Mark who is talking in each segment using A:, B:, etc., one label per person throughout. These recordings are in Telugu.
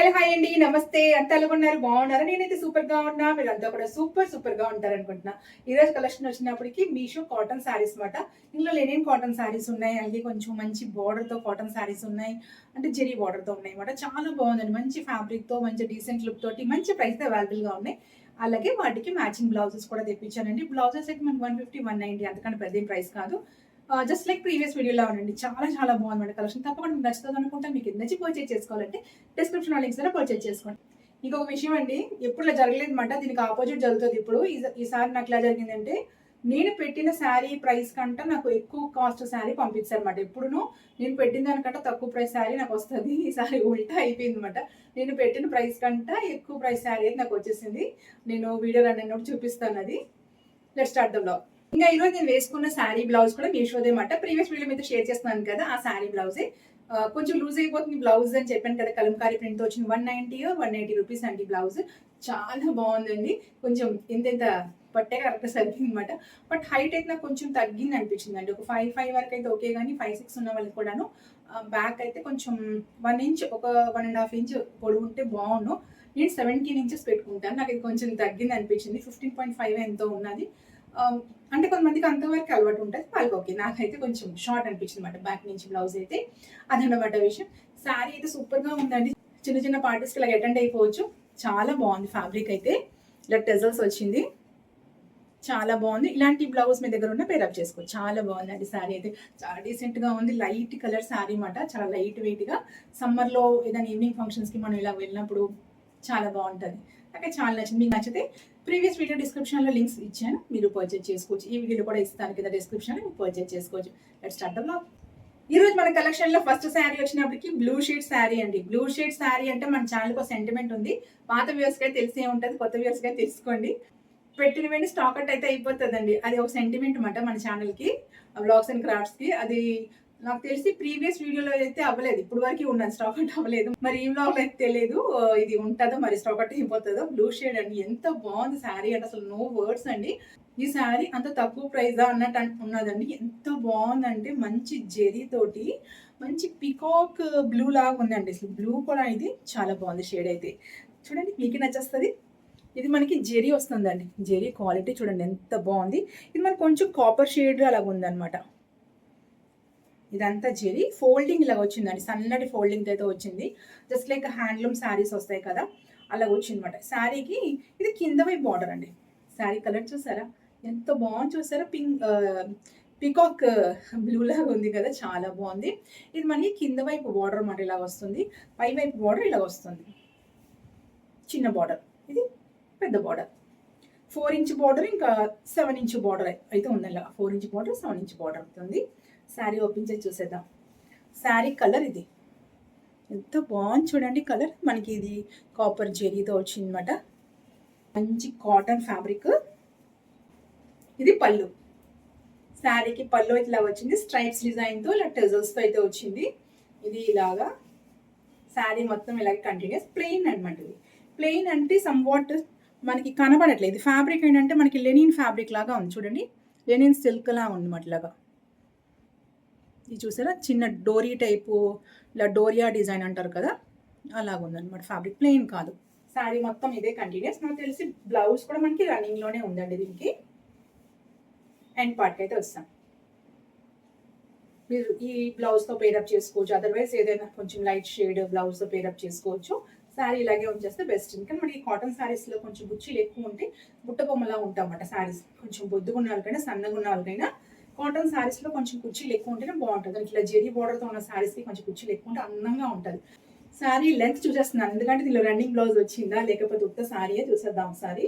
A: హలో హాయ్ అండి, నమస్తే. అంత ఎలాగున్నారు? బాగున్నారా? నేనైతే సూపర్ గా ఉన్నా. మీరంతా కూడా సూపర్ గా ఉంటారు అనుకుంటున్నా. ఈ రోజు కలెక్షన్ వచ్చినప్పటికి మీషో కాటన్ శారీస్ మాట. ఇందులో లేనేం కాటన్ శారీస్ ఉన్నాయి, అలాగే కొంచెం మంచి బార్డర్ తో కాటన్ శారీస్ ఉన్నాయి, అంటే జెరీ బార్డర్ తో ఉన్నాయి అన్నమాట. చాలా బాగుందండి. మంచి ఫ్యాబ్రిక్ తో, మంచి డీసెంట్ లుక్ తోటి, మంచి ప్రైస్ తో అవైలబుల్ గా ఉన్నాయి. అలాగే వాటికి మ్యాచింగ్ బ్లౌజెస్ కూడా తెప్పించానండి. బ్లౌజెస్ అయితే మనకి 150, 190 అంతకంటే పెద్ద ప్రైస్ కాదు. జస్ట్ లైక్ ప్రీవియస్ వీడియోలో ఉండండి. చాలా బాగుంది కలెక్షన్. తప్పకుండా మీకు నచ్చుతుంది అనుకుంటా. మీకు నచ్చి పర్చేజ్ చేసుకోవాలంటే డిస్క్రిప్షన్ లింక్స్ ద్వారా పర్చేజ్ చేసుకోండి. ఇంకొక విషయం అండి, ఎప్పుడు ఇలా జరగలేదు అనమాట. దీనికి ఆపోజిట్ జరుగుతుంది ఇప్పుడు. ఈసారి నాకు ఇలా జరిగిందంటే, నేను పెట్టిన శారీ ప్రైస్ కంటే నాకు ఎక్కువ కాస్ట్ శారీ పంపించారు అనమాట. ఎప్పుడును నేను పెట్టిన దానికంటే తక్కువ ప్రైస్ శారీ నాకు వస్తుంది. ఈసారి ఉల్టా అయిపోయింది అనమాట. నేను పెట్టిన ప్రైస్ కంటే ఎక్కువ ప్రైస్ శారీ అయితే నాకు వచ్చేసింది. నేను వీడియోలో అన్నట్టు చూపిస్తాను. అది లెట్స్ స్టార్ట్ ద బ్లాగ్. ఇంకా ఈరోజు నేను వేసుకున్న శారీ బ్లౌజ్ కూడా మీషోదే మాట. ప్రీవియస్ వీడియో మీద షేర్ చేస్తున్నాను కదా, ఆ శారీ బ్లౌజే. కొంచెం లూజ్ అయిపోతుంది బ్లౌజ్ అని చెప్పాను కదా, కలంకారీ ప్రింట్ తో వచ్చింది. 190 180 రూపీస్ అండి బ్లౌజ్. చాలా బాగుందండి. కొంచెం ఇంత పట్టే కరెక్ట్ సరిపోయింది అనమాట. బట్ హైట్ అయితే నాకు కొంచెం తగ్గింది అనిపించింది అండి. ఒక 5'5" వరకు అయితే ఓకే, కానీ 5'6" ఉన్న వాళ్ళకి కూడాను బ్యాక్ అయితే కొంచెం 1 ఇంచ్, ఒక 1.5 ఇంచ్ పొడవు ఉంటే బాగుండు. నేను 17 ఇంచెస్ పెట్టుకుంటాను. నాకు ఇది కొంచెం తగ్గింది అనిపించింది. 15.5 ఎంతో ఉన్నది. అంటే కొంతమందికి అంతవరకు అలవాటు ఉంటుంది, వాళ్ళకి ఓకే. నాకైతే కొంచెం షార్ట్ అనిపించింది అనమాట బ్యాక్ నుంచి బ్లౌజ్ అయితే. అదనమాట విషయం. శారీ అయితే సూపర్గా ఉందండి. చిన్న పార్టీస్కి ఇలా అటెండ్ అయిపోవచ్చు. చాలా బాగుంది ఫ్యాబ్రిక్ అయితే. ఇలా టెజల్స్ వచ్చింది, చాలా బాగుంది. ఇలాంటి బ్లౌజ్ మీ దగ్గర ఉన్న పేరప్ చేసుకోవచ్చు. చాలా బాగుందండి శారీ అయితే. చాలా డీసెంట్గా ఉంది. లైట్ కలర్ శారీ అనమాట. చాలా లైట్ వెయిట్గా. సమ్మర్లో ఏదైనా ఈవినింగ్ ఫంక్షన్స్కి మనం ఇలా వెళ్ళినప్పుడు చాలా బాగుంటుంది. నాకు చాలా నచ్చింది. మీకు నచ్చితే ప్రీవియస్ వీడియో డిస్క్రిప్షన్లో లింక్స్ ఇచ్చాను, మీరు పర్చేజ్ చేసుకోవచ్చు. ఈ వీడియోలో కూడా ఇస్తాను కదా డిస్క్రిప్షన్లో, మీరు పర్చేజ్ చేసుకోవచ్చు. Let's start the blog. ఈ రోజు మన కలెక్షన్ లో ఫస్ట్ శారీ వచ్చినప్పటికి బ్లూ షేడ్ శారీ అండి. బ్లూ షేడ్ శారీ అంటే మన ఛానల్ ఒక సెంటిమెంట్ ఉంది. పాత వ్యూవర్స్ గా తెలిసే ఉంటుంది, కొత్త వ్యూవర్స్ గా తెలుసుకోండి. పెట్టిన వెంటనే స్టాక్ అవుట్ అయితే అయిపోతుందండి. అది ఒక సెంటిమెంట్ అనమాట మన ఛానల్ కి, బ్లాగ్స్ అండ్ క్రాఫ్ట్స్ కి. అది నాకు తెలిసి ప్రీవియస్ వీడియోలో అయితే అవ్వలేదు, ఇప్పుడు వరకు ఉన్నది, స్టాక్ అవుట్ అవ్వలేదు. మరి ఈ బ్లాగ్ అయితే తెలియదు ఇది ఉంటుందో మరి స్టాక్ అవుట్ అయిపోతుందో. బ్లూ షేడ్ అండి, ఎంత బాగుంది శారీ అంటే అసలు నో వర్డ్స్ అండి. ఈ శారీ అంత తక్కువ ప్రైజా అన్నట్టు ఉన్నదండి. ఎంత బాగుందంటే మంచి జెరీ తోటి మంచి పికాక్ బ్లూ లాగా ఉందండి. అసలు బ్లూ కూడా ఇది చాలా బాగుంది షేడ్ అయితే. చూడండి, మీకు నచ్చేస్తుంది. ఇది మనకి జెరీ వస్తుందండి. జెరీ క్వాలిటీ చూడండి ఎంత బాగుంది. ఇది మనకు కొంచెం కాపర్ షేడ్ అలాగ ఉందన్నమాట. ఇదంతా జెరీ ఫోల్డింగ్ ఇలాగ వచ్చిందండి. సన్నటి ఫోల్డింగ్ అయితే వచ్చింది. జస్ట్ లైక్ హ్యాండ్లూమ్ శారీస్ వస్తాయి కదా, అలా వచ్చిందన్నమాట. శారీకి ఇది కింద వైపు బార్డర్ అండి. శారీ కలర్ చూసారా ఎంత బాగుంది, చూసారా? పికాక్ బ్లూ లాగా ఉంది కదా, చాలా బాగుంది. ఇది మనకి కింద వైపు బార్డర్ అన్నమాట, ఇలా వస్తుంది. పై వైపు బార్డర్ ఇలా వస్తుంది. చిన్న బార్డర్, ఇది పెద్ద బార్డర్. 4 ఇంచ్ బార్డర్, ఇంకా 7 ఇంచ్ బార్డర్ అయితే ఉంది. ఇలా 4 ఇంచ్ బార్డర్, 7 ఇంచ్ బార్డర్ అవుతుంది. శారీ ఓపెన్ చేసి చూసేద్దాం. శారీ కలర్ ఇది ఎంత బాగుంది చూడండి. కలర్ మనకి ఇది కాపర్ జెరీతో వచ్చిందన్నమాట. మంచి కాటన్ ఫ్యాబ్రిక్. ఇది పళ్ళు. శారీకి పళ్ళు ఇట్లా వచ్చింది, స్ట్రైప్స్ డిజైన్తో, ఇలా టెజల్స్తో అయితే వచ్చింది. ఇది ఇలాగా శారీ మొత్తం ఇలాగ కంటిన్యూస్ ప్లెయిన్ అనమాట. ఇది ప్లెయిన్ అంటే సమ్వాట్ మనకి కనబడట్లేదు. ఫ్యాబ్రిక్ ఏంటంటే మనకి లెనిన్ ఫ్యాబ్రిక్ లాగా ఉంది చూడండి. లెనిన్ సిల్క్ లా ఉంది మాట. ఇలాగా ఇది చూసారా, చిన్న డోరీ టైపు, ఇలా డోరియా డిజైన్ అంటారు కదా, అలాగ ఉందన్నమాట. ఫ్యాబ్రిక్ ప్లెయిన్ కాదు. శారీ మొత్తం ఇదే కంటిన్యూస్. నాకు తెలిసి బ్లౌజ్ కూడా మనకి రన్నింగ్లోనే ఉందండి. దీనికి ఎండ్ పార్ట్ అయితే వస్తాం. మీరు ఈ బ్లౌజ్తో పేరప్ చేసుకోవచ్చు, అదర్వైజ్ ఏదైనా కొంచెం లైట్ షేడ్ బ్లౌజ్తో పేరప్ చేసుకోవచ్చు. శారీ ఇలాగే ఉంచేస్తే బెస్ట్. ఎందుకంటే మనకి కాటన్ శారీస్లో కొంచెం బుచ్చిలు ఎక్కువ ఉంటే బుట్ట బొమ్మలా ఉంటామన్నమాట. శారీస్ కొంచెం బొద్దుగున్న వాళ్ళకైనా సన్నగా ఉన్న వాళ్ళకైనా కాటన్ శారీస్లో కొంచెం కుర్చీలు ఎక్కువ ఉంటేనే బాగుంటుంది. ఇట్లా జెరీ బార్డర్తో ఉన్న శారీస్కి కొంచెం కుర్చీలు ఎక్కువ ఉంటే అందంగా ఉంటుంది. శారీ లెంత్ చూసేస్తున్నాను, ఎందుకంటే దీనిలో రన్నింగ్ బ్లౌజ్ వచ్చిందా లేకపోతే ఉత్త శారీయే చూసేద్దాం. శారీ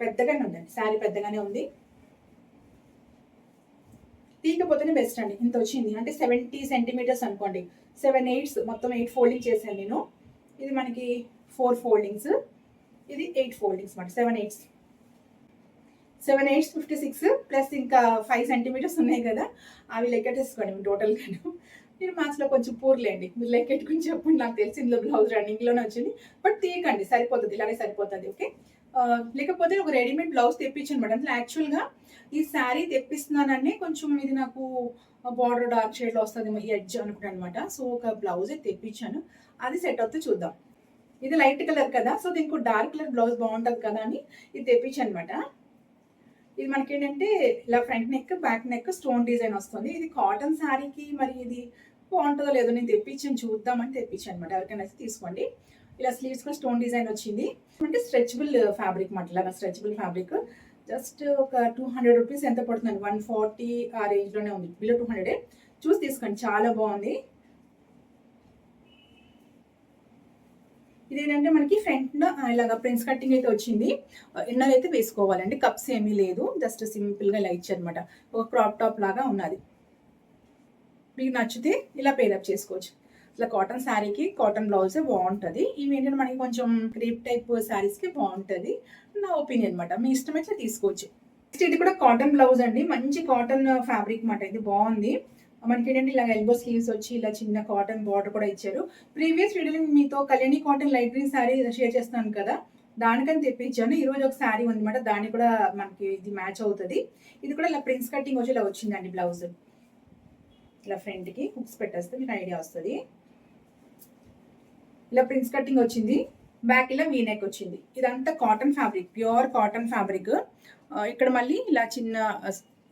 A: పెద్దగానే ఉందండి. శారీ పెద్దగానే ఉంది. తీయకపోతేనే బెస్ట్ అండి. ఇంత వచ్చింది అంటే 70 సెంటీమీటర్స్ అనుకోండి. 7 8 మొత్తం 8 ఫోల్డింగ్ చేశాను నేను. ఇది మనకి 4 ఫోల్డింగ్స్, ఇది 8 ఫోల్డింగ్స్ మాట. 7 8 56 ప్లస్ ఇంకా 5 సెంటీమీటర్స్ ఉన్నాయి కదా, అవి లెక్కెట్టేసుకోండి టోటల్గాను. మీరు మ్యాథ్స్లో కొంచెం పూర్లేండి, మీరు లెక్కెట్టుకుని చెప్పండి. నాకు తెలిసి ఇందులో బ్లౌజ్ రన్నింగ్లోనే వచ్చింది. బట్ తీయకండి, సరిపోతుంది, ఇలానే సరిపోతుంది. ఓకే, లేకపోతే ఒక రెడీమేడ్ బ్లౌజ్ తెప్పించానమాట. అంటే యాక్చువల్‌గా ఈ శారీ తెప్పిస్తున్నానని కొంచెం ఇది నాకు బార్డర్ డార్క్ షేడ్‌లో వస్తదేమో ఈ ఎడ్జ్ అనుకున్నాననమాట. సో, ఒక బ్లౌజే తెప్పించాను. అది సెట్ అవుతే చూద్దాం. ఇది లైట్ కలర్ కదా! సో, దీనికి డార్క్ కలర్ బ్లౌజ్ బావుంటది కదా! అని ఇది తెప్పించాననమాట. ఇది మనకేంటంటే ఇలా front neck, back neck stone design వస్తుంది. ఇది కాటన్ శారీకి మరి ఇది బావుంటదో లేదో నేను తెప్పించాను చూద్దామని తెప్పించాననమాట. ఎవరికైనా నచ్చితే తీసుకోండి. ఇలా స్లీవ్స్ కూడా స్టోన్ డిజైన్ వచ్చింది. అంటే స్ట్రెచబుల్ ఫ్యాబ్రిక్ మాట. ఇలాగా స్ట్రెచబుల్ ఫ్యాబ్రిక్. జస్ట్ ఒక 200 రూపీస్ ఎంత పడుతుందండి. 140 ఆ రేంజ్‌లోనే ఉంది. బిలో 200 చూసి తీసుకోండి. చాలా బావుంది. ఇదేంటంటే మనకి ఫ్రంట్‌న ఇలాగ ప్రిన్స్ కటింగ్ అయితే వచ్చింది. ఇన్నర్ అయితే వేసుకోవాలండి. కప్స్ ఏమీ లేదు. జస్ట్ సింపుల్‌గా ఇలా ఇచ్చారనమాట. ఒక క్రాప్ టాప్ లాగా ఉన్నది. మీకు నచ్చితే ఇలా పేరప్ చేసుకోవచ్చు. ఇట్లా కాటన్ శారీకి కాటన్ బ్లౌజే బావుంటది. ఇవేంటంటే మనకి కొంచెం క్రేప్ టైప్ శారీస్‌కి బావుంటది. నా ఒపీనియన్ అనమాట. మీ ఇష్టమైతే తీసుకోవచ్చు. నెక్స్ట్ ఇది కూడా కాటన్ బ్లౌజ్ అండి. మంచి కాటన్ ఫ్యాబ్రిక్ మాట. ఇది బావుంది. మనకేంటంటే ఇలా ఎల్బో స్లీవ్స్ వచ్చి ఇలా చిన్న కాటన్ బార్డర్ కూడా ఇచ్చారు. ప్రీవియస్ వీడియోలో మీతో Kalyani cotton light green sari share చేస్తున్నాను కదా! దానికని తెప్పించాను. ఈరోజు ఒక శారీ ఉందన్నమాట. దానికి కూడా మనకి ఇది మ్యాచ్ అవుతది. ఇది కూడా ఇలా ప్రిన్స్ కటింగ్ వచ్చి ఇలా వచ్చిందండి బ్లౌజ్. ఇలా ఫ్రంట్‌కి హుక్స్ పెట్టేస్తే మీకు ఐడియా వస్తది. ఇలా ప్రిన్స్ కటింగ్ వచ్చింది. బ్యాక్ ఇలా వీ నెక్ వచ్చింది. ఇదంతా cotton fabric. Pure cotton fabric. ఇక్కడ మళ్ళీ ఇలా చిన్న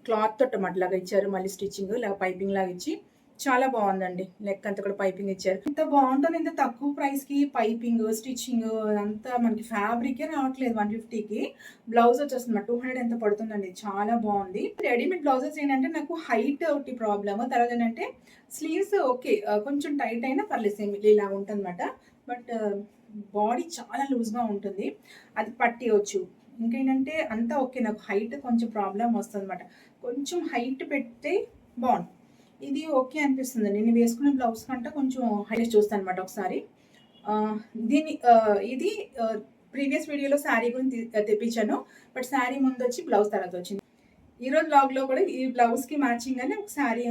A: క్లాత్ తోటమాట ఇలాగా ఇచ్చారు. మళ్ళీ స్టిచ్చింగ్ ఇలా పైపింగ్ లాగా ఇచ్చి చాలా బావుందండి. నెక్ అంతా కూడా పైపింగ్ ఇచ్చారు. ఇంత బావుంటుంది. ఇంత తక్కువ ప్రైస్‌కి పైపింగ్, స్టిచ్చింగ్ అదంతా మనకి ఫ్యాబ్రికే రావట్లేదు 150కి. బ్లౌజ్ వచ్చేస్తుంది 200 ఎంత పడుతుందండి. చాలా బావుంది. రెడీమేడ్ బ్లౌజెస్ ఏంటంటే నాకు హైట్ ఒకటి ప్రాబ్లమ్. తర్వాత ఏంటంటే స్లీవ్స్ ఓకే. కొంచెం టైట్ అయినా పర్లేదు సేమ్ ఇలా ఉంటుందన్నమాట. బట్ బాడీ చాలా లూజ్‌గా ఉంటుంది. అది పట్టేయొచ్చు. ఇంకేంటంటే అంతా ఓకే. నాకు హైట్ కొంచెం ప్రాబ్లమ్ వస్తదనమాట. కొంచెం హైట్ పెడితే బావుండు. ఇది ఓకే అనిపిస్తుందండి. నేను వేసుకునే బ్లౌజ్ కంటే కొంచెం హైట్ చూస్తాననమాట ఒకసారి. దీని ఇది ప్రీవియస్ వీడియోలో శారీ గురించి తెప్పించాను. బట్ శారీ ముందొచ్చి బ్లౌజ్ తర్వాత వచ్చింది. ఈరోజు వ్లాగ్‌లో కూడా ఈ బ్లౌజ్‌కి మ్యాచింగ్ అని ఒక శారీ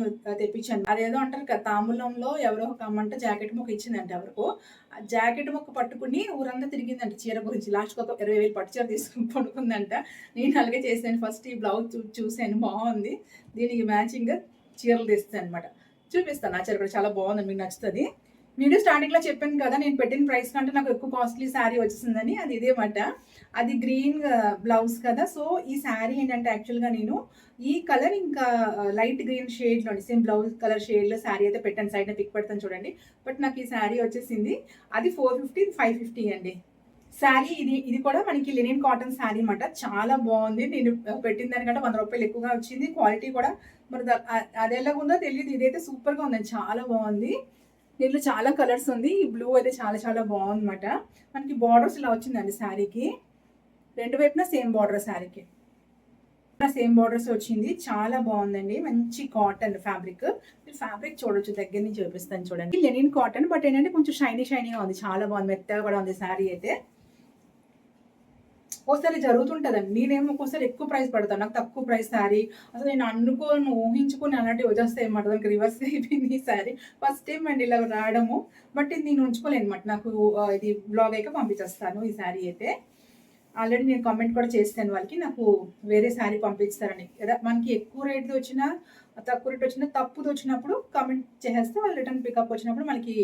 A: తెప్పించాను. అదేదో అంటారు కదా! తాంబూలంలో ఎవరో ఒక అమ్మంట జాకెట్ ముక్క ఇచ్చిందంట ఎవరికో. ఆ జాకెట్ ముక్క పట్టుకుని ఊరంతా తిరిగిందంట చీర గురించి. లాస్ట్‌కి ఒక 20,000 పట్టు చీర తీసుకొని పడుకుందంట. నేను అలాగే చేశాను. ఫస్ట్ ఈ బ్లౌజ్ చూసాను బావుంది. దీనికి మ్యాచింగ్ చీరలు తెస్తాననమాట. చూపిస్తాను ఆ చీర కూడా చాలా బావుందండి. మీకు నచ్చుతది. వీడియో స్టార్టింగ్‌లో చెప్పాను కదా! నేను పెట్టిన ప్రైస్ కంటే నాకు ఎక్కువ కాస్ట్‌లీ శారీ వచ్చేసిందని. అది ఇదే మాట. అది గ్రీన్ బ్లౌజ్ కదా! సో, ఈ శారీ ఏంటంటే యాక్చువల్‌గా నేను ఈ కలర్ ఇంకా లైట్ గ్రీన్ షేడ్‌లోని సేమ్ బ్లౌజ్ కలర్ షేడ్‌లో శారీ అయితే పెట్టాను. సైడ్‌న పిక్ పెడతాను చూడండి. బట్ నాకు ఈ శారీ వచ్చేసింది. అది 450 ఇది 550 అండి. శారీ ఇది కూడా మనకి లినెన్ కాటన్ శారీ మాట. చాలా బావుంది. నేను పెట్టిన దానికంటే రూ. 100 ఎక్కువగా వచ్చింది. క్వాలిటీ కూడా మరి అదెలాగుందో తెలీదు. ఇదైతే సూపర్‌గా ఉందండి. చాలా బావుంది. దీంట్లో చాలా కలర్స్ ఉంది. ఈ బ్లూ అయితే చాలా చాలా బావుందన్నమాట. మనకి బార్డర్స్ ఇలా వచ్చిందండి శారీకి. 2 వైపున సేమ్ బార్డర్ శారీకి. సేమ్ బార్డర్స్ వచ్చింది. చాలా బావుందండి. మంచి కాటన్ ఫ్యాబ్రిక్. మీరు ఫ్యాబ్రిక్ చూడొచ్చు. దగ్గర నుంచి చూపిస్తాను చూడండి. లెనిన్ కాటన్ బట్ ఏంటంటే కొంచెం షైనీగా ఉంది. చాలా బావుంది. మెత్తగా కూడా ఉంది శారీ అయితే. ఒక్కోసారి జరుగుతుంటదండి. నేనేమో ఒక్కోసారి ఎక్కువ ప్రైస్ పెడతాను. నాకు తక్కువ ప్రైస్ శారీ అసలు నేను అనుకోను, ఊహించుకొని అలాంటివి వచ్చేస్తాయన్నమాట. దానికి రివర్స్ అయిపోయింది ఈ శారీ. ఫస్ట్ టైమ్ అండి ఇలా రావడము. బట్ ఇది నేను ఉంచుకోలేనమాట. నాకు ఇది బ్లాగ్ అయ్యాక పంపించేస్తాను ఈ శారీ అయితే. ఆల్రెడీ నేను కామెంట్ కూడా చేశాను వాళ్ళకి. నాకు వేరే శారీ పంపిస్తారని. మనకి ఎక్కువ రేట్‌ది వచ్చినా, తక్కువ రేట్ వచ్చినా, తప్పుది వచ్చినప్పుడు కామెంట్ చేసేస్తే వాళ్ళు రిటర్న్ పికప్ వచ్చినప్పుడు మనకి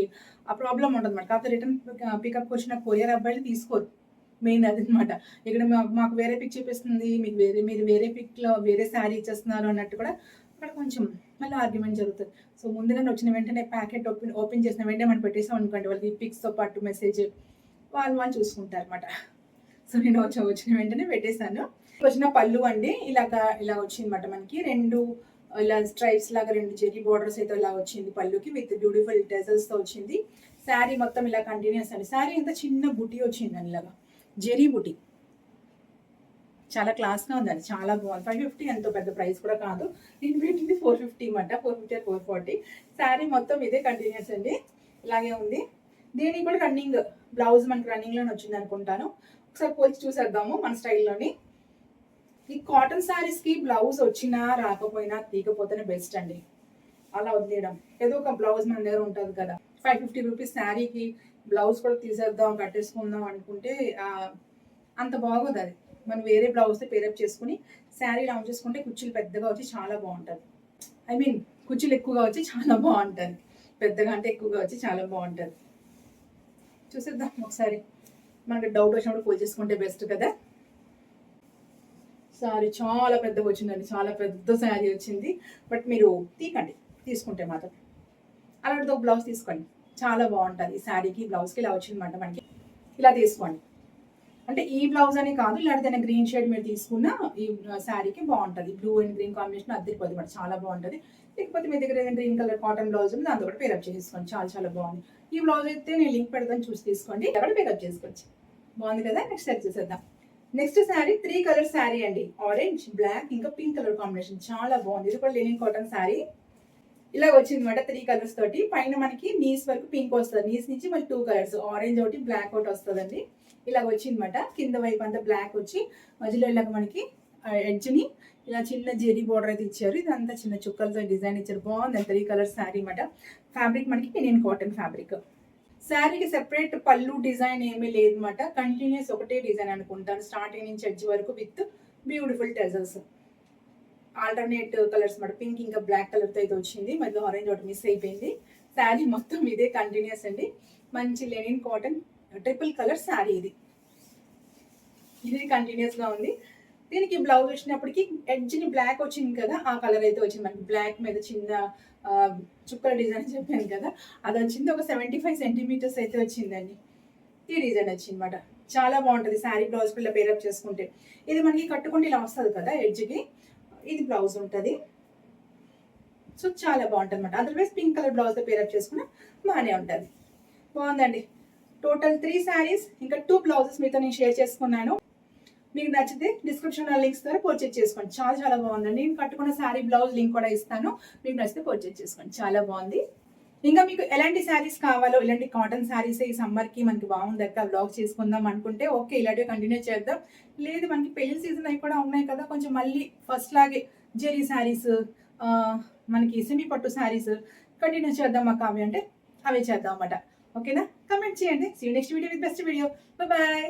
A: ఆ ప్రాబ్లమ్ ఉండదన్నమాట. కాకపోతే రిటర్న్ పికప్‌కి వచ్చిన కొరియర్ అబ్బాయిలు తీసుకోరు. మెయిన్ అదనమాట. ఇక్కడ మాకు వేరే పిక్ చూపిస్తుంది. మీరు వేరే పిక్‌లో వేరే శారీ ఇచ్చేస్తున్నారు అన్నట్టు కూడా అక్కడ కొంచెం మళ్ళీ ఆర్గ్యుమెంట్ జరుగుతది. సో, ముందుగానే వచ్చిన వెంటనే ప్యాకెట్ ఓపెన్ చేసిన వెంటనే మనం పెట్టేసాం అనుకోండి. వాళ్ళకి పిక్స్‌తో పాటు మెసేజ్ వాళ్ళు చూసుకుంటారన్నమాట. సో, నేను వచ్చిన వెంటనే పెట్టేసాను. వచ్చిన పళ్ళు అండి. ఇలా వచ్చిందన్నమాట మనకి. 2 ఇలా స్ట్రైప్స్ లాగా 2 జెరీ బోర్డర్స్ అయితే ఇలా వచ్చింది పళ్ళుకి విత్ బ్యూటిఫుల్ టెజల్స్‌తో వచ్చింది. శారీ మొత్తం ఇలా కంటిన్యూస్ అండి. శారీ అంతా చిన్న బుటీ వచ్చిందండి ఇలాగా. జెరీ బుటీ. చాలా క్లాస్‌గా ఉందండి. చాలా బాగుంది. 550 ఎంతో పెద్ద ప్రైస్ కూడా కాదు. నేను పెట్టింది 450 మాట. 450 ఆర్ 440. శారీ మొత్తం ఇదే కంటిన్యూస్ అండి. ఇలాగే ఉంది. దీనికి కూడా రన్నింగ్ బ్లౌజ్ మనకి రన్నింగ్‌లోనే వచ్చింది అనుకుంటాను. ఒకసారి పోల్చి చూసేద్దాము మన స్టైల్‌లోని. ఈ కాటన్ శారీస్‌కి బ్లౌజ్ వచ్చినా రాకపోయినా తీయకపోతేనే బెస్ట్ అండి. అలా వదిలేయడం. ఏదో ఒక బ్లౌజ్ మన దగ్గర ఉంటది కదా! 550 రూపీస్ శారీకి బ్లౌజ్ కూడా తీసేద్దాం, కట్టేసుకుందాం అనుకుంటే అంత బాగోదు అది. మనం వేరే బ్లౌజ్తో పేరప్ చేసుకుని శారీ లాంచ్ చేసుకుంటే కుర్చీలు పెద్దగా వచ్చి చాలా బాగుంటుంది. ఐ మీన్ కుర్చీలు ఎక్కువగా వచ్చి చాలా బాగుంటుంది. పెద్దగా అంటే ఎక్కువగా వచ్చి చాలా బాగుంటుంది. చూసేద్దాం ఒకసారి. మనకి డౌట్ వచ్చినప్పుడు పూజ చేసుకుంటే బెస్ట్ కదా. శారీ చాలా పెద్దగా వచ్చిందండి, చాలా పెద్ద శారీ వచ్చింది. బట్ మీరు తీకండి, తీసుకుంటే మాత్రం అలాంటిది ఒక బ్లౌజ్ తీసుకోండి, చాలా బాగుంటుంది. ఈ శారీకి బ్లౌజ్కి ఇలా వచ్చిందన్నమాట మనకి. ఇలా తీసుకోండి. అంటే ఈ బ్లౌజ్ అని కాదు, ఇలాంటిదైనా గ్రీన్ షేడ్ మీరు తీసుకున్న ఈ శారీకి బాగుంటుంది. బ్లూ అండ్ గ్రీన్ కాంబినేషన్ అద్దరిపోతుంది మాట, చాలా బాగుంటుంది. లేకపోతే మీ దగ్గర ఏదైనా గ్రీన్ కలర్ కాటన్ బ్లౌజ్ ఉంది, దాంతో కూడా పేరప్ చేసుకోండి, చాలా చాలా బాగుంది. ఈ బ్లౌజ్ అయితే నేను లింక్ పెడతాను, చూసి తీసుకోండి, అక్కడ పేరప్ చేసుకోవచ్చు. బాగుంది కదా. నెక్స్ట్ శారీ చూసేద్దాం. నెక్స్ట్ శారీ 3 కలర్ శారీ అండి. ఆరెంజ్, బ్లాక్, ఇంకా పింక్ కలర్ కాంబినేషన్ చాలా బాగుంది. ఇది కూడా లెనిన్ కాటన్ శారీ. ఇలా వచ్చింది అనమాట 3 కలర్స్ తోటి. పైన మనకి నీస్ వరకు పింక్ వస్తుంది, నీస్ నుంచి మళ్ళీ 2 కలర్స్, ఆరెంజ్ ఒకటి బ్లాక్ ఒకటి వస్తుందండి. ఇలా వచ్చిందన్నమాట. కింద వైపు అంతా బ్లాక్ వచ్చి మధ్యలో ఇలాగ మనకి ఎడ్జ్ని ఇలా చిన్న జెరీ బోర్డర్ అయితే ఇచ్చారు. ఇదంతా చిన్న చుక్కలతో డిజైన్ ఇచ్చారు, బాగుంది. 3 కలర్స్ శారీ అనమాట. ఫ్యాబ్రిక్ మనకి లెనిన్ కాటన్ ఫ్యాబ్రిక్. శారీకి సెపరేట్ పళ్ళు డిజైన్ ఏమీ లేదన్నమాట, కంటిన్యూస్ ఒకటే డిజైన్ అనుకుంటాను, స్టార్టింగ్ నుంచి ఎడ్జ్ వరకు విత్ బ్యూటిఫుల్ టెజల్స్. ఆల్టర్నేట్ కలర్స్ మాట, పింక్ ఇంకా బ్లాక్ కలర్తో అయితే వచ్చింది, మధ్యలో ఆరెంజ్ ఒకటి మిస్ అయిపోయింది. శారీ మొత్తం ఇదే కంటిన్యూస్ అండి. మంచి linen cotton triple colour sari ఇది. ఇది కంటిన్యూస్గా ఉంది. దీనికి బ్లౌజ్ వచ్చినప్పటికి ఎడ్జ్ని బ్లాక్ వచ్చింది కదా, ఆ కలర్ అయితే వచ్చింది మనకి. బ్లాక్ మీద చిన్న చుక్కల డిజైన్ చెప్పాను కదా, అది వచ్చింది. ఒక 75 సెంటీమీటర్స్ అయితే వచ్చిందండి. ఈ డిజైన్ వచ్చింది అనమాట. చాలా బాగుంటుంది శారీ బ్లౌజ్ పిల్ల పేరప్ చేసుకుంటే. ఇది మనకి కట్టుకుంటే ఇలా వస్తుంది కదా ఎడ్జ్కి, ఇది బ్లౌజ్ ఉంటుంది. సో చాలా బాగుంటుంది అనమాట. అదర్వైజ్ పింక్ కలర్ బ్లౌజ్తో పేరప్ చేసుకున్నా బాగానే ఉంటుంది. బాగుందండి. టోటల్ 3 శారీస్ ఇంకా 2 బ్లౌజెస్ మీతో నేను షేర్ చేసుకున్నాను. మీకు నచ్చితే డిస్క్రిప్షన్లో లింక్స్ ద్వారా పర్చేజ్ చేసుకోండి, చాలా చాలా బాగుందండి. నేను కట్టుకున్న శారీ బ్లౌజ్ లింక్ కూడా ఇస్తాను, మీకు నచ్చితే పర్చేజ్ చేసుకోండి, చాలా బాగుంది. ఇంకా మీకు ఎలాంటి శారీస్ కావాలో, ఇలాంటి కాటన్ శారీస్ ఈ సమ్మర్కి మనకి బాగుంది అక్క బ్లాగ్ చేసుకుందాం అనుకుంటే ఓకే, ఇలాంటివి కంటిన్యూ చేద్దాం. లేదు మనకి పెళ్లి సీజన్ అవి కూడా ఉన్నాయి కదా, కొంచెం మళ్ళీ ఫస్ట్ లాగే జెరీ శారీస్, మనకి సెమీ పట్టు శారీస్ కంటిన్యూ చేద్దాం అక్క అవి అంటే అవే చేద్దాం అన్నమాట. ఓకేనా. కమెంట్ చేయండి. See you next video with best video. Bye.